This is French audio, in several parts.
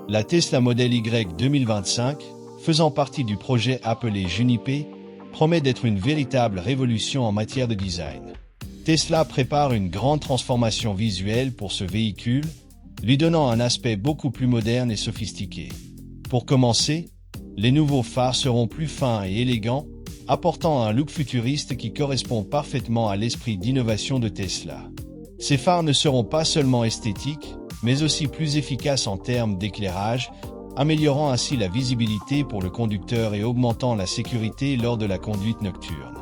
La Tesla Model Y 2025, faisant partie du projet appelé Juniper, promet d'être une véritable révolution en matière de design. Tesla prépare une grande transformation visuelle pour ce véhicule, lui donnant un aspect beaucoup plus moderne et sophistiqué. Pour commencer, les nouveaux phares seront plus fins et élégants, apportant un look futuriste qui correspond parfaitement à l'esprit d'innovation de Tesla. Ces phares ne seront pas seulement esthétiques, mais aussi plus efficaces en termes d'éclairage, améliorant ainsi la visibilité pour le conducteur et augmentant la sécurité lors de la conduite nocturne.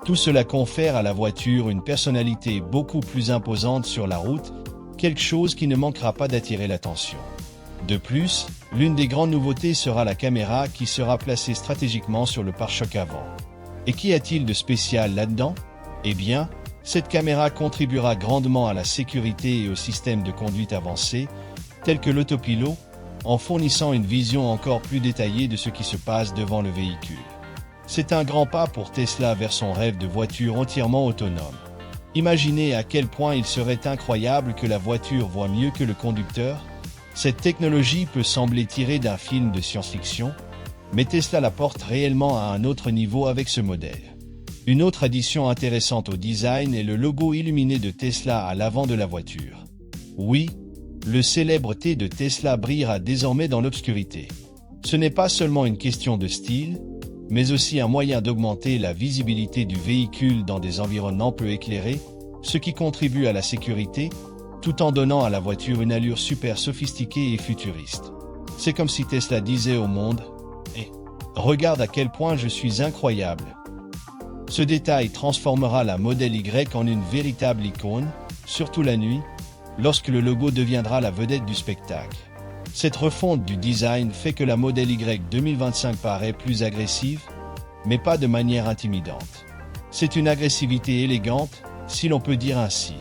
Tout cela confère à la voiture une personnalité beaucoup plus imposante sur la route, quelque chose qui ne manquera pas d'attirer l'attention. De plus, l'une des grandes nouveautés sera la caméra qui sera placée stratégiquement sur le pare-choc avant. Et qu'y a-t-il de spécial là-dedans? Eh bien, cette caméra contribuera grandement à la sécurité et au système de conduite avancé, tel que l'autopilote, en fournissant une vision encore plus détaillée de ce qui se passe devant le véhicule. C'est un grand pas pour Tesla vers son rêve de voiture entièrement autonome. Imaginez à quel point il serait incroyable que la voiture voie mieux que le conducteur. Cette technologie peut sembler tirée d'un film de science-fiction, mais Tesla la porte réellement à un autre niveau avec ce modèle. Une autre addition intéressante au design est le logo illuminé de Tesla à l'avant de la voiture. Oui, le célèbre T de Tesla brillera désormais dans l'obscurité. Ce n'est pas seulement une question de style, mais aussi un moyen d'augmenter la visibilité du véhicule dans des environnements peu éclairés, ce qui contribue à la sécurité, tout en donnant à la voiture une allure super sophistiquée et futuriste. C'est comme si Tesla disait au monde « Hey, regarde à quel point je suis incroyable ». Ce détail transformera la Model Y en une véritable icône, surtout la nuit, lorsque le logo deviendra la vedette du spectacle. Cette refonte du design fait que la Model Y 2025 paraît plus agressive, mais pas de manière intimidante. C'est une agressivité élégante, si l'on peut dire ainsi.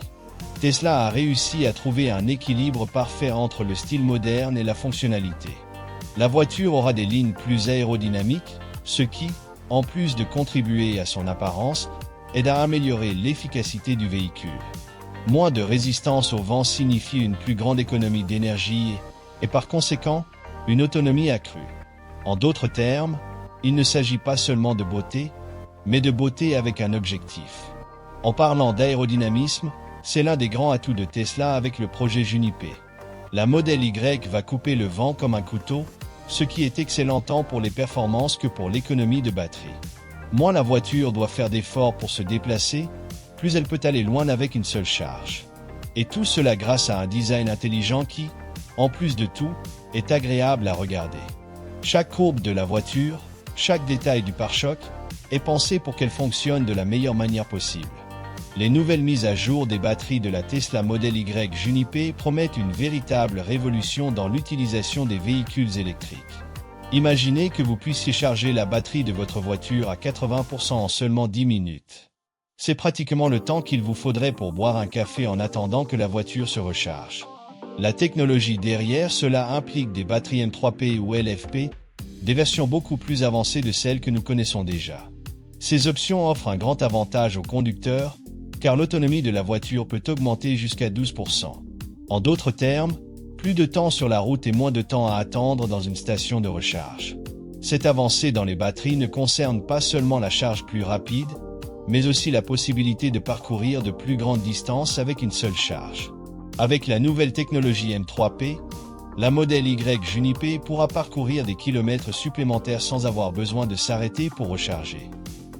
Tesla a réussi à trouver un équilibre parfait entre le style moderne et la fonctionnalité. La voiture aura des lignes plus aérodynamiques, ce qui, en plus de contribuer à son apparence, aide à améliorer l'efficacité du véhicule. Moins de résistance au vent signifie une plus grande économie d'énergie et par conséquent, une autonomie accrue. En d'autres termes, il ne s'agit pas seulement de beauté, mais de beauté avec un objectif. En parlant d'aérodynamisme, c'est l'un des grands atouts de Tesla avec le projet Juniper. La Model Y va couper le vent comme un couteau, ce qui est excellent tant pour les performances que pour l'économie de batterie. Moins la voiture doit faire d'efforts pour se déplacer, plus elle peut aller loin avec une seule charge. Et tout cela grâce à un design intelligent qui, en plus de tout, est agréable à regarder. Chaque courbe de la voiture, chaque détail du pare-choc, est pensé pour qu'elle fonctionne de la meilleure manière possible. Les nouvelles mises à jour des batteries de la Tesla Model Y Juniper promettent une véritable révolution dans l'utilisation des véhicules électriques. Imaginez que vous puissiez charger la batterie de votre voiture à 80% en seulement 10 minutes. C'est pratiquement le temps qu'il vous faudrait pour boire un café en attendant que la voiture se recharge. La technologie derrière cela implique des batteries M3P ou LFP, des versions beaucoup plus avancées de celles que nous connaissons déjà. Ces options offrent un grand avantage aux conducteurs, car l'autonomie de la voiture peut augmenter jusqu'à 12%. En d'autres termes, plus de temps sur la route et moins de temps à attendre dans une station de recharge. Cette avancée dans les batteries ne concerne pas seulement la charge plus rapide, mais aussi la possibilité de parcourir de plus grandes distances avec une seule charge. Avec la nouvelle technologie M3P, la Model Y Juniper pourra parcourir des kilomètres supplémentaires sans avoir besoin de s'arrêter pour recharger.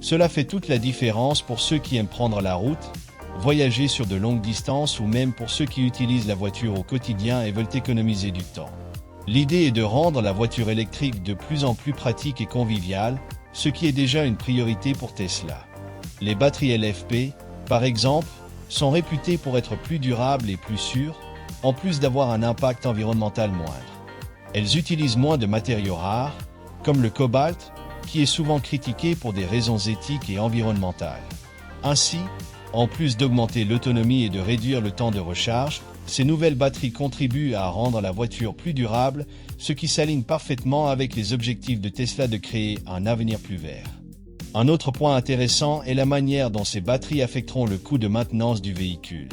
Cela fait toute la différence pour ceux qui aiment prendre la route, voyager sur de longues distances ou même pour ceux qui utilisent la voiture au quotidien et veulent économiser du temps. L'idée est de rendre la voiture électrique de plus en plus pratique et conviviale, ce qui est déjà une priorité pour Tesla. Les batteries LFP, par exemple, sont réputées pour être plus durables et plus sûres, en plus d'avoir un impact environnemental moindre. Elles utilisent moins de matériaux rares, comme le cobalt, qui est souvent critiqué pour des raisons éthiques et environnementales. Ainsi, en plus d'augmenter l'autonomie et de réduire le temps de recharge, ces nouvelles batteries contribuent à rendre la voiture plus durable, ce qui s'aligne parfaitement avec les objectifs de Tesla de créer un avenir plus vert. Un autre point intéressant est la manière dont ces batteries affecteront le coût de maintenance du véhicule.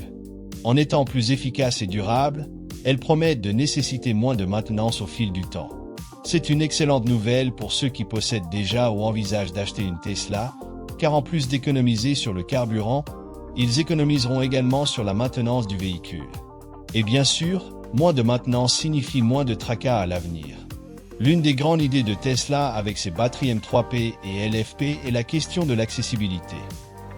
En étant plus efficaces et durables, elle promet de nécessiter moins de maintenance au fil du temps. C'est une excellente nouvelle pour ceux qui possèdent déjà ou envisagent d'acheter une Tesla, car en plus d'économiser sur le carburant, ils économiseront également sur la maintenance du véhicule. Et bien sûr, moins de maintenance signifie moins de tracas à l'avenir. L'une des grandes idées de Tesla avec ses batteries M3P et LFP est la question de l'accessibilité.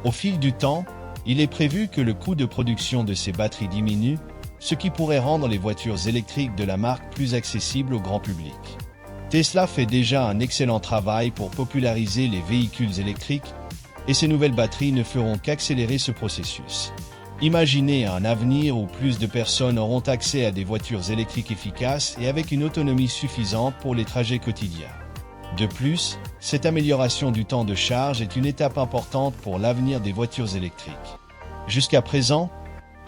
Au fil du temps, il est prévu que le coût de production de ces batteries diminue, ce qui pourrait rendre les voitures électriques de la marque plus accessibles au grand public. Tesla fait déjà un excellent travail pour populariser les véhicules électriques, et ces nouvelles batteries ne feront qu'accélérer ce processus. Imaginez un avenir où plus de personnes auront accès à des voitures électriques efficaces et avec une autonomie suffisante pour les trajets quotidiens. De plus, cette amélioration du temps de charge est une étape importante pour l'avenir des voitures électriques. Jusqu'à présent,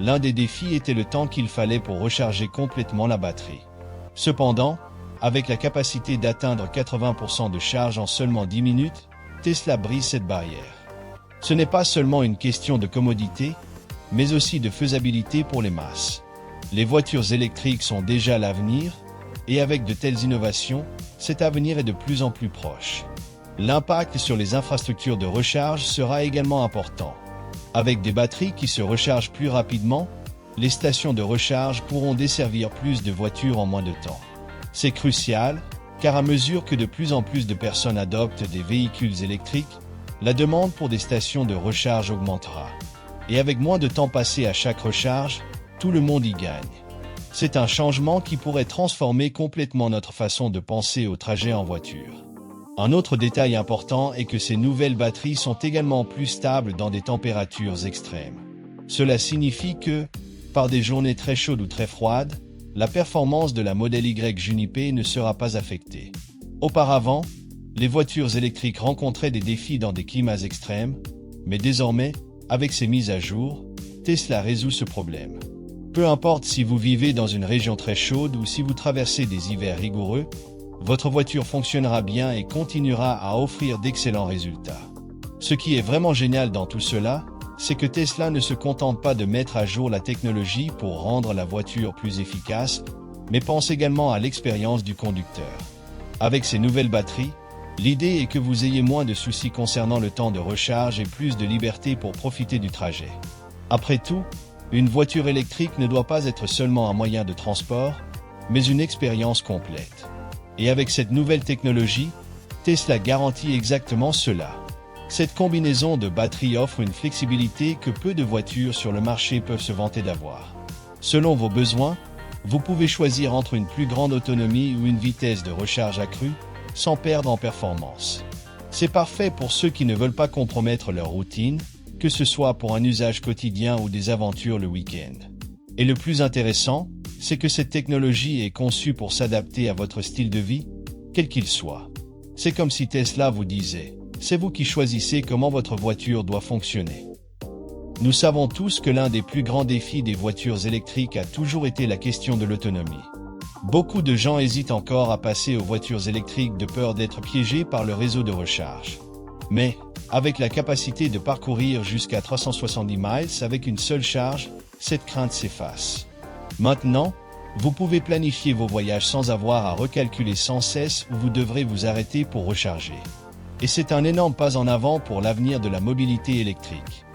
l'un des défis était le temps qu'il fallait pour recharger complètement la batterie. Cependant, avec la capacité d'atteindre 80% de charge en seulement 10 minutes, Tesla brise cette barrière. Ce n'est pas seulement une question de commodité, mais aussi de faisabilité pour les masses. Les voitures électriques sont déjà l'avenir, et avec de telles innovations, cet avenir est de plus en plus proche. L'impact sur les infrastructures de recharge sera également important. Avec des batteries qui se rechargent plus rapidement, les stations de recharge pourront desservir plus de voitures en moins de temps. C'est crucial, car à mesure que de plus en plus de personnes adoptent des véhicules électriques, la demande pour des stations de recharge augmentera. Et avec moins de temps passé à chaque recharge, tout le monde y gagne. C'est un changement qui pourrait transformer complètement notre façon de penser au trajet en voiture. Un autre détail important est que ces nouvelles batteries sont également plus stables dans des températures extrêmes. Cela signifie que, par des journées très chaudes ou très froides, la performance de la Model Y Juniper ne sera pas affectée. Auparavant, les voitures électriques rencontraient des défis dans des climats extrêmes, mais désormais, avec ces mises à jour, Tesla résout ce problème. Peu importe si vous vivez dans une région très chaude ou si vous traversez des hivers rigoureux, votre voiture fonctionnera bien et continuera à offrir d'excellents résultats. Ce qui est vraiment génial dans tout cela, c'est que Tesla ne se contente pas de mettre à jour la technologie pour rendre la voiture plus efficace, mais pense également à l'expérience du conducteur. Avec ces nouvelles batteries, l'idée est que vous ayez moins de soucis concernant le temps de recharge et plus de liberté pour profiter du trajet. Après tout, une voiture électrique ne doit pas être seulement un moyen de transport, mais une expérience complète. Et avec cette nouvelle technologie, Tesla garantit exactement cela. Cette combinaison de batteries offre une flexibilité que peu de voitures sur le marché peuvent se vanter d'avoir. Selon vos besoins, vous pouvez choisir entre une plus grande autonomie ou une vitesse de recharge accrue, sans perdre en performance. C'est parfait pour ceux qui ne veulent pas compromettre leur routine, que ce soit pour un usage quotidien ou des aventures le week-end. Et le plus intéressant, c'est que cette technologie est conçue pour s'adapter à votre style de vie, quel qu'il soit. C'est comme si Tesla vous disait, c'est vous qui choisissez comment votre voiture doit fonctionner. Nous savons tous que l'un des plus grands défis des voitures électriques a toujours été la question de l'autonomie. Beaucoup de gens hésitent encore à passer aux voitures électriques de peur d'être piégés par le réseau de recharge. Mais, avec la capacité de parcourir jusqu'à 370 miles avec une seule charge, cette crainte s'efface. Maintenant, vous pouvez planifier vos voyages sans avoir à recalculer sans cesse où vous devrez vous arrêter pour recharger. Et c'est un énorme pas en avant pour l'avenir de la mobilité électrique.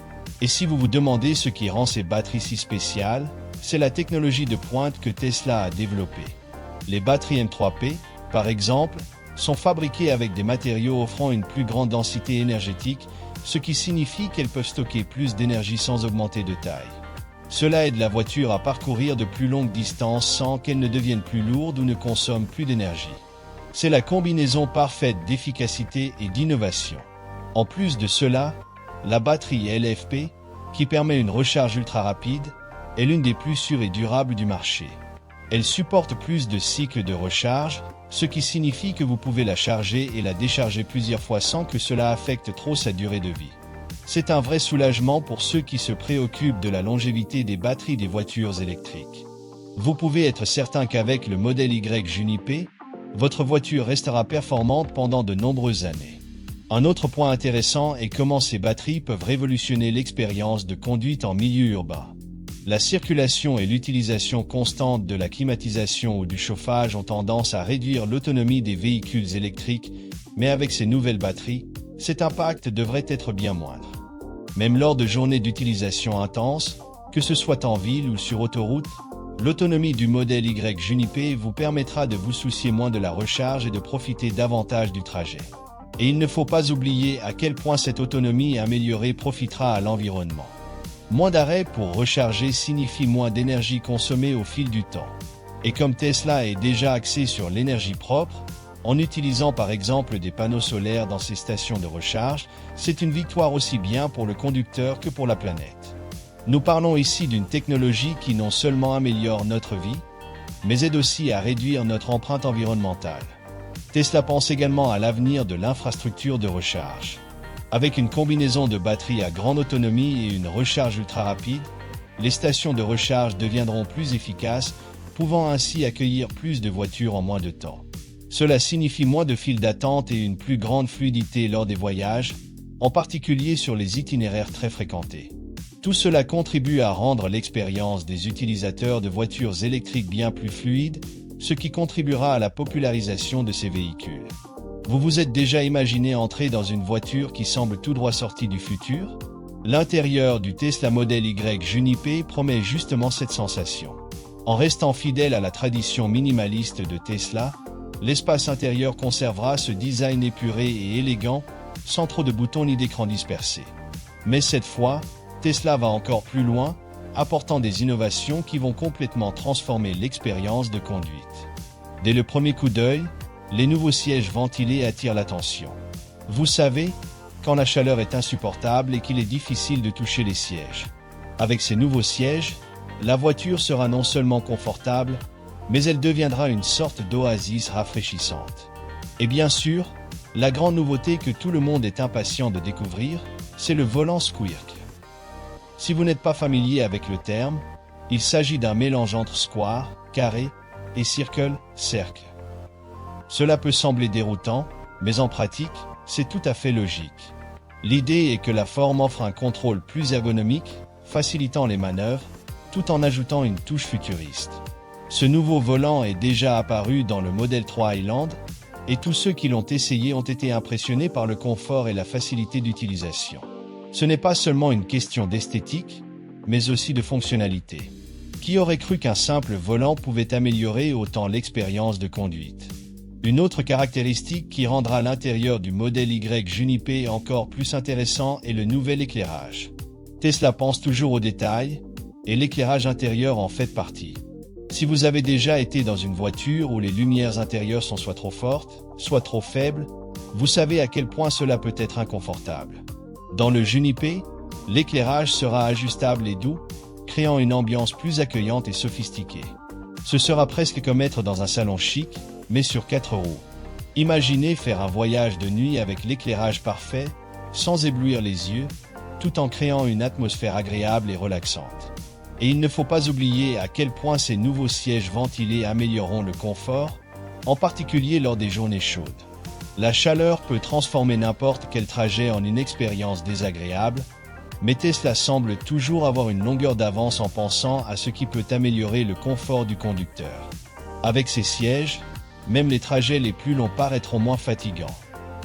Et si vous vous demandez ce qui rend ces batteries si spéciales, c'est la technologie de pointe que Tesla a développée. Les batteries M3P, par exemple, sont fabriquées avec des matériaux offrant une plus grande densité énergétique, ce qui signifie qu'elles peuvent stocker plus d'énergie sans augmenter de taille. Cela aide la voiture à parcourir de plus longues distances sans qu'elle ne devienne plus lourde ou ne consomme plus d'énergie. C'est la combinaison parfaite d'efficacité et d'innovation. En plus de cela, la batterie LFP, qui permet une recharge ultra rapide, est l'une des plus sûres et durables du marché. Elle supporte plus de cycles de recharge, ce qui signifie que vous pouvez la charger et la décharger plusieurs fois sans que cela affecte trop sa durée de vie. C'est un vrai soulagement pour ceux qui se préoccupent de la longévité des batteries des voitures électriques. Vous pouvez être certain qu'avec le Model Y Juniper, votre voiture restera performante pendant de nombreuses années. Un autre point intéressant est comment ces batteries peuvent révolutionner l'expérience de conduite en milieu urbain. La circulation et l'utilisation constante de la climatisation ou du chauffage ont tendance à réduire l'autonomie des véhicules électriques, mais avec ces nouvelles batteries, cet impact devrait être bien moindre. Même lors de journées d'utilisation intense, que ce soit en ville ou sur autoroute, l'autonomie du modèle Y Juniper vous permettra de vous soucier moins de la recharge et de profiter davantage du trajet. Et il ne faut pas oublier à quel point cette autonomie améliorée profitera à l'environnement. Moins d'arrêts pour recharger signifie moins d'énergie consommée au fil du temps. Et comme Tesla est déjà axé sur l'énergie propre, en utilisant par exemple des panneaux solaires dans ses stations de recharge, c'est une victoire aussi bien pour le conducteur que pour la planète. Nous parlons ici d'une technologie qui non seulement améliore notre vie, mais aide aussi à réduire notre empreinte environnementale. Tesla pense également à l'avenir de l'infrastructure de recharge. Avec une combinaison de batteries à grande autonomie et une recharge ultra rapide, les stations de recharge deviendront plus efficaces, pouvant ainsi accueillir plus de voitures en moins de temps. Cela signifie moins de files d'attente et une plus grande fluidité lors des voyages, en particulier sur les itinéraires très fréquentés. Tout cela contribue à rendre l'expérience des utilisateurs de voitures électriques bien plus fluide, ce qui contribuera à la popularisation de ces véhicules. Vous vous êtes déjà imaginé entrer dans une voiture qui semble tout droit sortie du futur? L'intérieur du Tesla Model Y Juniper promet justement cette sensation. En restant fidèle à la tradition minimaliste de Tesla, l'espace intérieur conservera ce design épuré et élégant, sans trop de boutons ni d'écran dispersés. Mais cette fois, Tesla va encore plus loin, apportant des innovations qui vont complètement transformer l'expérience de conduite. Dès le premier coup d'œil, les nouveaux sièges ventilés attirent l'attention. Vous savez, quand la chaleur est insupportable et qu'il est difficile de toucher les sièges. Avec ces nouveaux sièges, la voiture sera non seulement confortable, mais elle deviendra une sorte d'oasis rafraîchissante. Et bien sûr, la grande nouveauté que tout le monde est impatient de découvrir, c'est le volant Squirk. Si vous n'êtes pas familier avec le terme, il s'agit d'un mélange entre square, carré, et circle, cercle. Cela peut sembler déroutant, mais en pratique, c'est tout à fait logique. L'idée est que la forme offre un contrôle plus ergonomique, facilitant les manœuvres, tout en ajoutant une touche futuriste. Ce nouveau volant est déjà apparu dans le Model 3 Highland, et tous ceux qui l'ont essayé ont été impressionnés par le confort et la facilité d'utilisation. Ce n'est pas seulement une question d'esthétique, mais aussi de fonctionnalité. Qui aurait cru qu'un simple volant pouvait améliorer autant l'expérience de conduite? Une autre caractéristique qui rendra l'intérieur du modèle Y Juniper encore plus intéressant est le nouvel éclairage. Tesla pense toujours aux détails, et l'éclairage intérieur en fait partie. Si vous avez déjà été dans une voiture où les lumières intérieures sont soit trop fortes, soit trop faibles, vous savez à quel point cela peut être inconfortable. Dans le Juniper, l'éclairage sera ajustable et doux, créant une ambiance plus accueillante et sophistiquée. Ce sera presque comme être dans un salon chic, mais sur 4 roues. Imaginez faire un voyage de nuit avec l'éclairage parfait, sans éblouir les yeux, tout en créant une atmosphère agréable et relaxante. Et il ne faut pas oublier à quel point ces nouveaux sièges ventilés amélioreront le confort, en particulier lors des journées chaudes. La chaleur peut transformer n'importe quel trajet en une expérience désagréable, mais Tesla semble toujours avoir une longueur d'avance en pensant à ce qui peut améliorer le confort du conducteur. Avec ces sièges, même les trajets les plus longs paraîtront moins fatigants.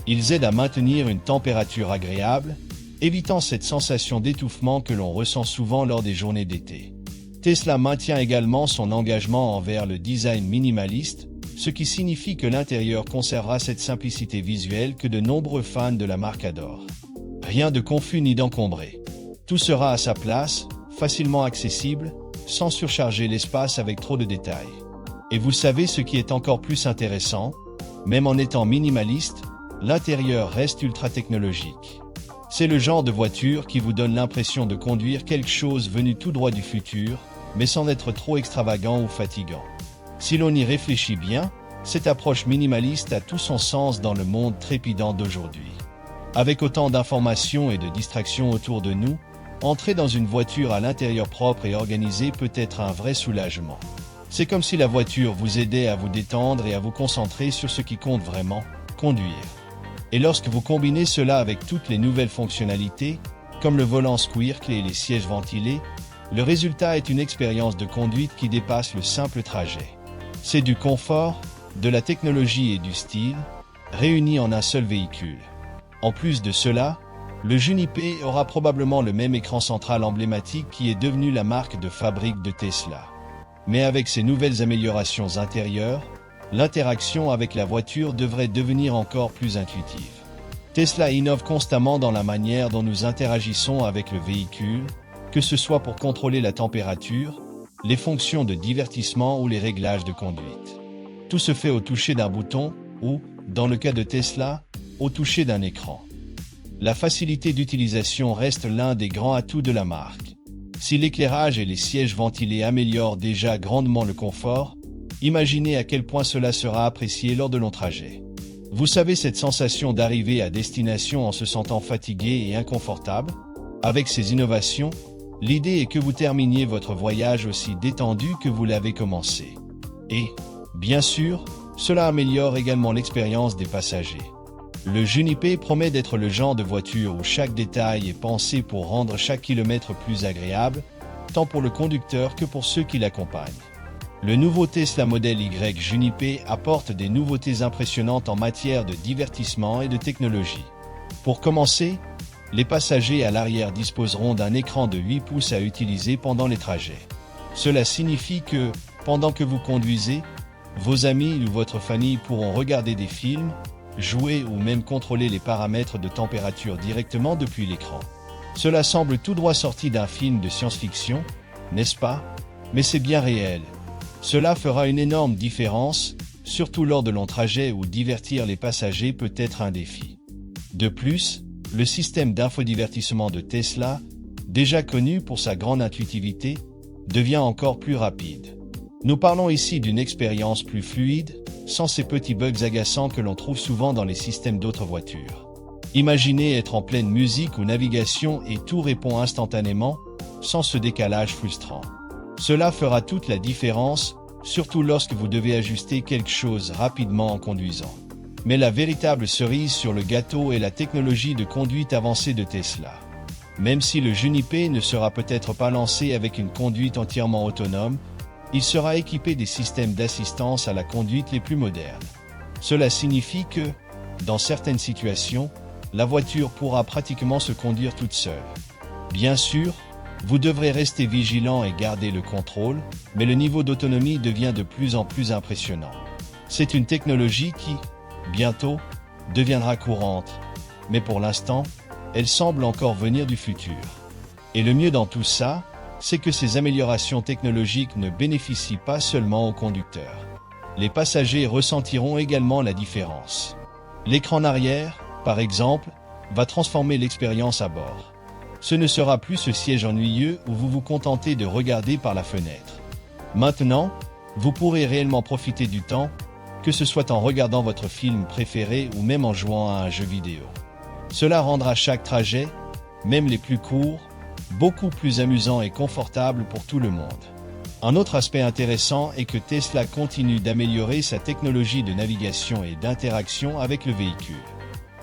Ils aident à maintenir une température agréable, évitant cette sensation d'étouffement que l'on ressent souvent lors des journées d'été. Tesla maintient également son engagement envers le design minimaliste, ce qui signifie que l'intérieur conservera cette simplicité visuelle que de nombreux fans de la marque adorent. Rien de confus ni d'encombré. Tout sera à sa place, facilement accessible, sans surcharger l'espace avec trop de détails. Et vous savez ce qui est encore plus intéressant? Même en étant minimaliste, l'intérieur reste ultra technologique. C'est le genre de voiture qui vous donne l'impression de conduire quelque chose venu tout droit du futur, mais sans être trop extravagant ou fatigant. Si l'on y réfléchit bien, cette approche minimaliste a tout son sens dans le monde trépidant d'aujourd'hui. Avec autant d'informations et de distractions autour de nous, entrer dans une voiture à l'intérieur propre et organisé peut être un vrai soulagement. C'est comme si la voiture vous aidait à vous détendre et à vous concentrer sur ce qui compte vraiment, conduire. Et lorsque vous combinez cela avec toutes les nouvelles fonctionnalités, comme le volant Squirk et les sièges ventilés, Le résultat est une expérience de conduite qui dépasse le simple trajet. C'est du confort, de la technologie et du style, réunis en un seul véhicule. En plus de cela, le Juniper aura probablement le même écran central emblématique qui est devenu la marque de fabrique de Tesla. Mais avec ces nouvelles améliorations intérieures, l'interaction avec la voiture devrait devenir encore plus intuitive. Tesla innove constamment dans la manière dont nous interagissons avec le véhicule, que ce soit pour contrôler la température, les fonctions de divertissement ou les réglages de conduite. Tout se fait au toucher d'un bouton ou, dans le cas de Tesla, au toucher d'un écran. La facilité d'utilisation reste l'un des grands atouts de la marque. Si l'éclairage et les sièges ventilés améliorent déjà grandement le confort, imaginez à quel point cela sera apprécié lors de longs trajets. Vous savez cette sensation d'arriver à destination en se sentant fatigué et inconfortable? Avec ces innovations, l'idée est que vous terminiez votre voyage aussi détendu que vous l'avez commencé. Et, bien sûr, cela améliore également l'expérience des passagers. Le Juniper promet d'être le genre de voiture où chaque détail est pensé pour rendre chaque kilomètre plus agréable, tant pour le conducteur que pour ceux qui l'accompagnent. Le nouveau Tesla Model Y Juniper apporte des nouveautés impressionnantes en matière de divertissement et de technologie. Pour commencer, les passagers à l'arrière disposeront d'un écran de 8 pouces à utiliser pendant les trajets. Cela signifie que, pendant que vous conduisez, vos amis ou votre famille pourront regarder des films, jouer ou même contrôler les paramètres de température directement depuis l'écran. Cela semble tout droit sorti d'un film de science-fiction, n'est-ce pas? Mais c'est bien réel. Cela fera une énorme différence, surtout lors de longs trajets où divertir les passagers peut être un défi. De plus, le système d'infodivertissement de Tesla, déjà connu pour sa grande intuitivité, devient encore plus rapide. Nous parlons ici d'une expérience plus fluide, sans ces petits bugs agaçants que l'on trouve souvent dans les systèmes d'autres voitures. Imaginez être en pleine musique ou navigation et tout répond instantanément, sans ce décalage frustrant. Cela fera toute la différence, surtout lorsque vous devez ajuster quelque chose rapidement en conduisant. Mais la véritable cerise sur le gâteau est la technologie de conduite avancée de Tesla. Même si le Juniper ne sera peut-être pas lancé avec une conduite entièrement autonome, il sera équipé des systèmes d'assistance à la conduite les plus modernes. Cela signifie que, dans certaines situations, la voiture pourra pratiquement se conduire toute seule. Bien sûr, vous devrez rester vigilant et garder le contrôle, mais le niveau d'autonomie devient de plus en plus impressionnant. C'est une technologie qui, bientôt, deviendra courante, mais pour l'instant, elle semble encore venir du futur. Et le mieux dans tout ça, c'est que ces améliorations technologiques ne bénéficient pas seulement aux conducteurs. Les passagers ressentiront également la différence. L'écran arrière, par exemple, va transformer l'expérience à bord. Ce ne sera plus ce siège ennuyeux où vous vous contentez de regarder par la fenêtre. Maintenant, vous pourrez réellement profiter du temps, que ce soit en regardant votre film préféré ou même en jouant à un jeu vidéo. Cela rendra chaque trajet, même les plus courts, beaucoup plus amusant et confortable pour tout le monde. Un autre aspect intéressant est que Tesla continue d'améliorer sa technologie de navigation et d'interaction avec le véhicule.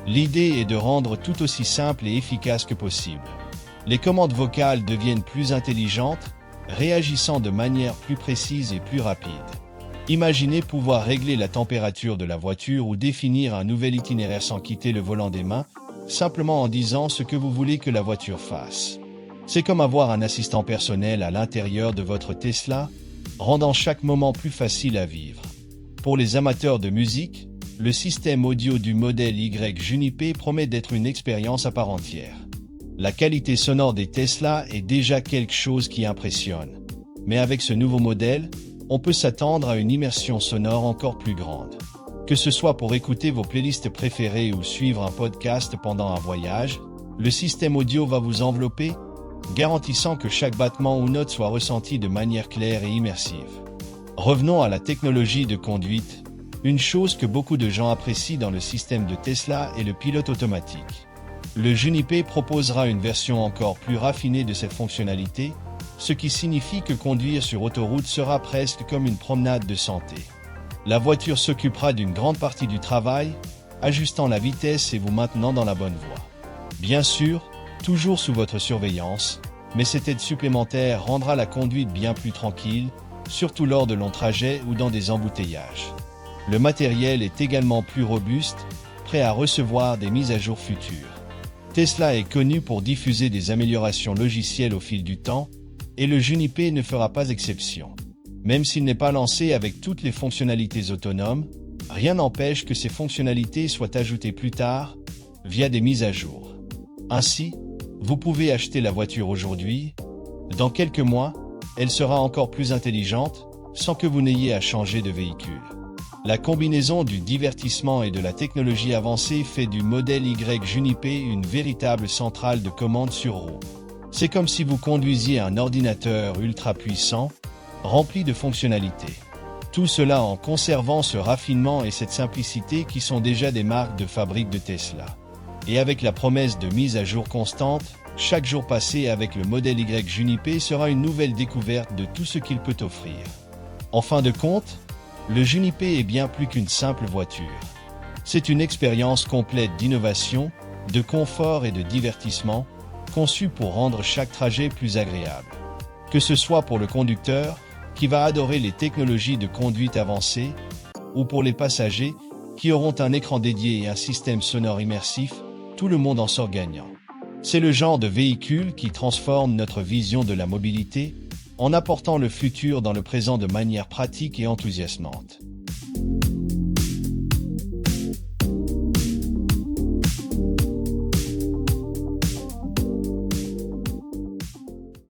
L'idée est de rendre tout aussi simple et efficace que possible. Les commandes vocales deviennent plus intelligentes, réagissant de manière plus précise et plus rapide. Imaginez pouvoir régler la température de la voiture ou définir un nouvel itinéraire sans quitter le volant des mains, simplement en disant ce que vous voulez que la voiture fasse. C'est comme avoir un assistant personnel à l'intérieur de votre Tesla, rendant chaque moment plus facile à vivre. Pour les amateurs de musique, le système audio du modèle Y Juniper promet d'être une expérience à part entière. La qualité sonore des Tesla est déjà quelque chose qui impressionne. Mais avec ce nouveau modèle, on peut s'attendre à une immersion sonore encore plus grande. Que ce soit pour écouter vos playlists préférées ou suivre un podcast pendant un voyage, le système audio va vous envelopper, garantissant que chaque battement ou note soit ressenti de manière claire et immersive. Revenons à la technologie de conduite. Une chose que beaucoup de gens apprécient dans le système de Tesla est le pilote automatique. Le Juniper proposera une version encore plus raffinée de cette fonctionnalité, ce qui signifie que conduire sur autoroute sera presque comme une promenade de santé. La voiture s'occupera d'une grande partie du travail, ajustant la vitesse et vous maintenant dans la bonne voie. Bien sûr, toujours sous votre surveillance, mais cette aide supplémentaire rendra la conduite bien plus tranquille, surtout lors de longs trajets ou dans des embouteillages. Le matériel est également plus robuste, prêt à recevoir des mises à jour futures. Tesla est connu pour diffuser des améliorations logicielles au fil du temps, et le Juniper ne fera pas exception. Même s'il n'est pas lancé avec toutes les fonctionnalités autonomes, rien n'empêche que ces fonctionnalités soient ajoutées plus tard, via des mises à jour. Ainsi, vous pouvez acheter la voiture aujourd'hui. Dans quelques mois, elle sera encore plus intelligente, sans que vous n'ayez à changer de véhicule. La combinaison du divertissement et de la technologie avancée fait du modèle Y Juniper une véritable centrale de commande sur roues. C'est comme si vous conduisiez un ordinateur ultra puissant, rempli de fonctionnalités. Tout cela en conservant ce raffinement et cette simplicité qui sont déjà des marques de fabrique de Tesla. Et avec la promesse de mise à jour constante, chaque jour passé avec le modèle Y Juniper sera une nouvelle découverte de tout ce qu'il peut offrir. En fin de compte, le Juniper est bien plus qu'une simple voiture. C'est une expérience complète d'innovation, de confort et de divertissement, conçue pour rendre chaque trajet plus agréable. Que ce soit pour le conducteur, qui va adorer les technologies de conduite avancées, ou pour les passagers, qui auront un écran dédié et un système sonore immersif, tout le monde en sort gagnant. C'est le genre de véhicule qui transforme notre vision de la mobilité, en apportant le futur dans le présent de manière pratique et enthousiasmante.